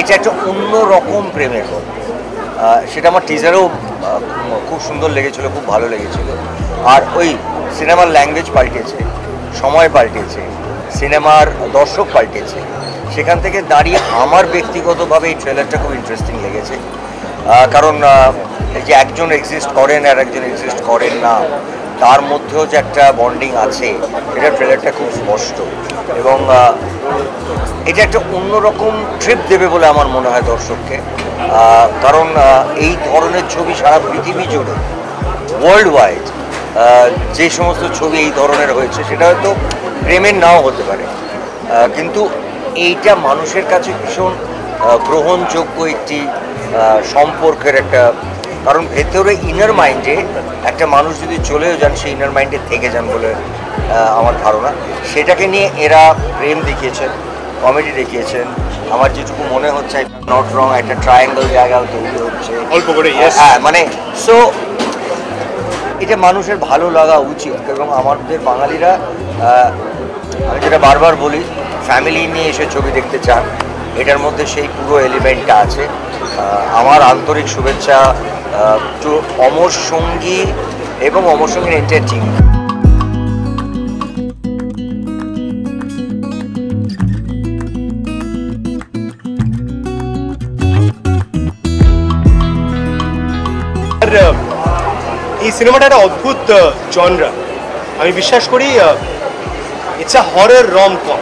এটা একটা অন্যরকম প্রেমের গল্প। সেটা আমার টিজারেও খুব সুন্দর লেগেছিলো, খুব ভালো লেগেছিলো। আর ওই সিনেমার ল্যাঙ্গুয়েজ পাল্টেছে, সময় পাল্টেছে, সিনেমার দর্শক পাল্টেছে। সেখান থেকে দাঁড়িয়ে আমার ব্যক্তিগতভাবে এই ট্রেলারটা খুব ইন্টারেস্টিং লেগেছে। কারণ এই যে একজন এক্সিস্ট করেন আর একজন এক্সিস্ট করেন না, তার মধ্যেও যে একটা বন্ডিং আছে, এটা ট্রেলারটা খুব স্পষ্ট। এবং এটা একটা অন্যরকম ট্রিপ দেবে বলে আমার মনে হয় দর্শককে। কারণ এই ধরনের ছবি সারা পৃথিবী জুড়ে, ওয়ার্ল্ড ওয়াইড যে সমস্ত ছবি এই ধরনের হয়েছে, সেটা হয়তো প্রেমের নাও হতে পারে, কিন্তু এইটা মানুষের কাছে ভীষণ গ্রহণযোগ্য একটি সম্পর্কের একটা। কারণ ভেতরে ইনার মাইন্ডে একটা মানুষ যদি চলেও যান, সেই ইনার মাইন্ডে থেকে যান বলে আমার ধারণা। সেটাকে নিয়ে এরা প্রেম দেখিয়েছেন, কমেডি দেখিয়েছেন। আমার যেটুকু মনে হচ্ছে নট রং, একটা ট্রায়াঙ্গেল জায়গাও তৈরি হচ্ছে অল্প করে। হ্যাঁ, মানে সো এটা মানুষের ভালো লাগা উচিত। এবং আমাদের বাঙালিরা, আমি যেটা বারবার বলি, ফ্যামিলি নিয়ে এসে ছবি দেখতে চান, এটার মধ্যে সেই পুরো এলিমেন্টটা আছে। আমার আন্তরিক শুভেচ্ছা টু অমর সঙ্গী এবং অমর সঙ্গীর এন্টায়ার টিম। এই সিনেমাটা একটা অদ্ভুত জনরা। আমি বিশ্বাস করি ইটস আ হরর রম কম।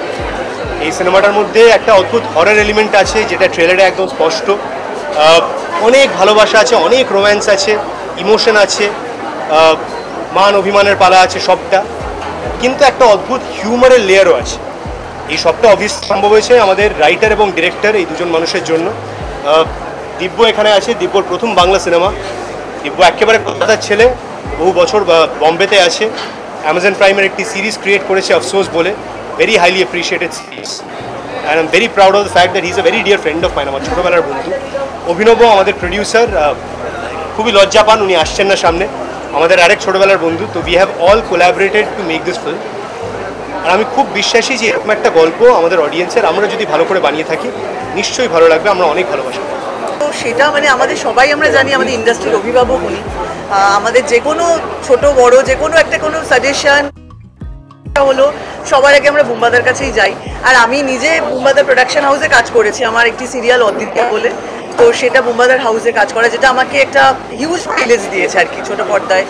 এই সিনেমাটার মধ্যে একটা অদ্ভুত হরর এলিমেন্ট আছে, যেটা ট্রেলারে একদম স্পষ্ট। অনেক ভালোবাসা আছে, অনেক রোম্যান্স আছে, ইমোশন আছে, মান অভিমানের পালা আছে সবটা, কিন্তু একটা অদ্ভুত হিউমারের লেয়ারও আছে। এই সবটা অবভিয়াসলি সম্ভব হয়েছে আমাদের রাইটার এবং ডিরেক্টর, এই দুজন মানুষের জন্য। দিব্য এখানে আছে, দিব্যর প্রথম বাংলা সিনেমা। দিব্য একেবারে কলকাতার ছেলে, বহু বছর বম্বেতে আছে। অ্যামাজন প্রাইমের একটি সিরিজ ক্রিয়েট করেছে আফসোস বলে, very highly appreciated series. And I am very proud of the fact that he is a very dear friend of mine, আমার ছোটোবেলার বন্ধু। অভিনব আমাদের প্রডিউসার, খুবই লজ্জা পান, উনি আসছেন না সামনে, আমাদের আরেক ছোটোবেলার বন্ধু। তো we have all collaborated to make this film. আর আমি খুব বিশ্বাসী যে এরকম একটা গল্প আমাদের অডিয়েন্সের আমরা যদি ভালো করে বানিয়ে থাকি, নিশ্চয়ই ভালো লাগবে। আমরা অনেক ভালোবাসি। তো সেটা মানে আমাদের সবাই আমরা জানি, আমাদের ইন্ডাস্ট্রির অভিভাবক উনি। আমাদের যে কোনো ছোট বড় যে কোনো একটা কোনো সাজেশন হলো, সবার আগে আমরা বুম্বাদার কাছেই যাই। আর আমি নিজে বুম্বাদার প্রোডাকশন হাউসে কাজ করেছি, আমার একটি সিরিয়াল অদ্বিতীয়া বলে। তো সেটা বুম্বাদার হাউসে কাজ করা, যেটা আমাকে একটা হিউজ প্রিভিলেজ দিয়েছে আর কি ছোটো পর্দায়।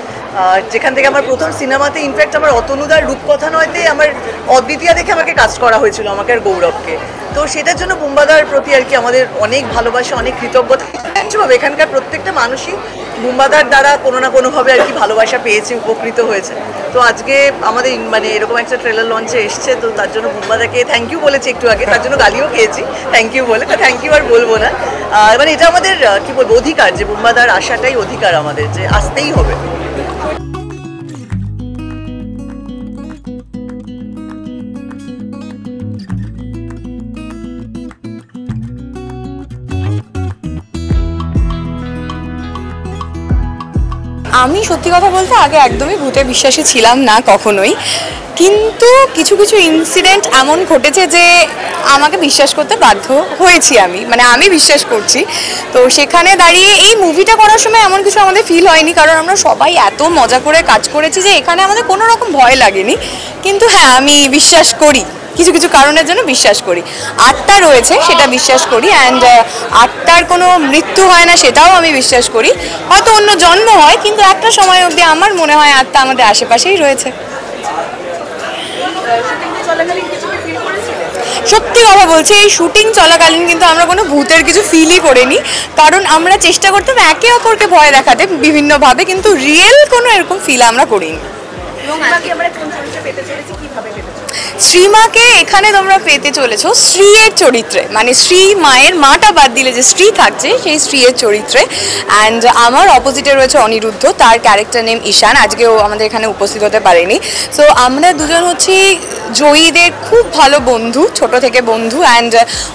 যেখান থেকে আমার প্রথম সিনেমাতে ইনফ্যাক্ট আমার অতনুদার রূপকথা নয়তে আমার অদ্বিতীয়া দেখে আমাকে কাজ করা হয়েছিল, আমাকে আর গৌরবকে। তো সেটার জন্য বুম্বাদার প্রতি আর কি আমাদের অনেক ভালোবাসা, অনেক কৃতজ্ঞতা। নিশ্চয়ভাবে এখানকার প্রত্যেকটা মানুষই বুম্বাদার দ্বারা কোনো না কোনোভাবে আর কি ভালোবাসা পেয়েছে, উপকৃত হয়েছে। তো আজকে আমাদের মানে এরকম একটা ট্রেলার লঞ্চে এসছে, তো তার জন্য বুম্বাদাকে থ্যাংক ইউ বলেছি একটু আগে, তার জন্য গালিও খেয়েছি থ্যাংক ইউ বলে। থ্যাংক ইউ আর বলবো না, মানে এটা আমাদের কি বলবো অধিকার, যে বুম্বাদার আসাটাই অধিকার আমাদের, যে আসতেই হবে। আমি সত্যি কথা বলতে আগে একদমই ভূতে বিশ্বাসী ছিলাম না কখনোই, কিন্তু কিছু কিছু ইনসিডেন্ট এমন ঘটেছে যে আমাকে বিশ্বাস করতে বাধ্য হয়েছি। আমি বিশ্বাস করছি। তো সেখানে দাঁড়িয়ে এই মুভিটা করার সময় এমন কিছু আমাদের ফিল হয়নি, কারণ আমরা সবাই এত মজা করে কাজ করেছি যে এখানে আমাদের কোনো রকম ভয় লাগেনি। কিন্তু হ্যাঁ, আমি বিশ্বাস করি, কিছু কিছু কারণের জন্য বিশ্বাস করি। আত্মা রয়েছে সেটা বিশ্বাস করি, অ্যান্ড আত্মার কোনো মৃত্যু হয় না সেটাও আমি বিশ্বাস করি। হয়তো অন্য জন্ম হয়, কিন্তু একটা সময় অবধি আমার মনে হয় আত্মা আমাদের আশেপাশেই রয়েছে। সত্যি কথা বলছি, এই শুটিং চলাকালীন কিন্তু আমরা কোনো ভূতের কিছু ফিলই করিনি, কারণ আমরা চেষ্টা করতাম একে অপরকে ভয় দেখাতে বিভিন্নভাবে, কিন্তু রিয়েল কোনো এরকম ফিল আমরা করিনি। শ্রীমাকে এখানে তোমরা পেতে চলেছো শ্রীয়ের চরিত্রে, মানে শ্রী মায়ের মাটা বাদ দিলে যে শ্রী থাকছে সেই শ্রীয়ের চরিত্রে। অ্যান্ড আমার অপোজিটে রয়েছে অনিরুদ্ধ, তার ক্যারেক্টার নেম ঈশান। আজকেও আমাদের এখানে উপস্থিত হতে পারেনি। সো আমরা দুজন হচ্ছি জয়ীদের খুব ভালো বন্ধু, ছোট থেকে বন্ধু, অ্যান্ড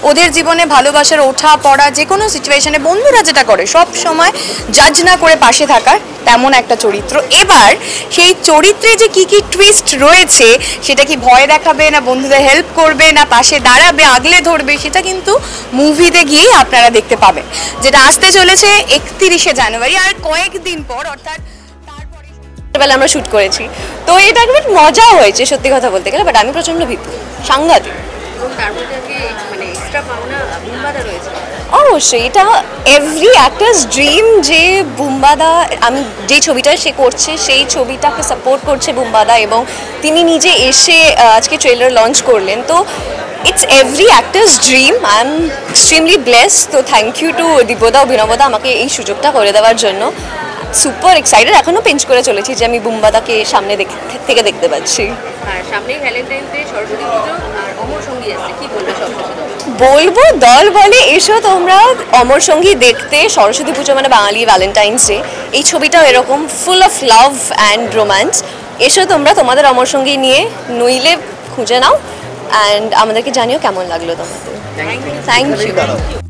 ওদের জীবনে ভালোবাসার ওঠা পড়া যে কোনো সিচুয়েশনে বন্ধুরা যেটা করে সব সময় জাজ না করে পাশে থাকার, তেমন একটা চরিত্র। এবার সেই চরিত্রে যে কি কি টুইস্ট রয়েছে, সেটা কি ভয় দেখাবে না বন্ধুদের হেল্প করবে না পাশে দাঁড়াবে আগলে ধরবে, সেটা কিন্তু মুভিতে গিয়েই আপনারা দেখতে পাবেন, যেটা আসতে চলেছে 31শে জানুয়ারি, আর কয়েকদিন পর, অর্থাৎ বেলা আমরা শ্যুট করেছি। তো এটা একবার মজা হয়েছে সত্যি কথা বলতে গেলে, বাট আমি প্রচণ্ড ভীতু, সাংঘাতিক। অবশ্যই এটা এভরি অ্যাক্টার্স ড্রিম যে বুম্বাদা, আমি যে ছবিটা সে করছে সেই ছবিটাকে সাপোর্ট করছে বুম্বাদা, এবং তিনি নিজে এসে আজকে ট্রেলার লঞ্চ করলেন। তো it's every actors dream. I am extremely blessed. তো থ্যাংক ইউ টু দীপদা, অভিনবদা আমাকে এই সুযোগটা করে দেওয়ার জন্য। সুপার এক্সাইটেড, এখনো পেঞ্চ করে চলেছি যে আমি বুম্বাদাকে সামনে থেকে দেখতে পাচ্ছি। আর সামনেই ভ্যালেন্টাইন্স ডে, সরস্বতী পুজো আর অমর সঙ্গী আসছে, কি বলবে সবশেষে? বলবো দল বলে এসো তোমরা অমর সঙ্গী দেখতে। সরস্বতী পুজো মানে বাঙালি ভ্যালেন্টাইন্স ডে, এই ছবিটাও এরকম full of love and romance. এসো তোমরা তোমাদের অমর সঙ্গী নিয়ে, নইলে খুঁজে নাও, অ্যান্ড আমাদেরকে জানিও কেমন লাগলো তোমাদের। Thank you.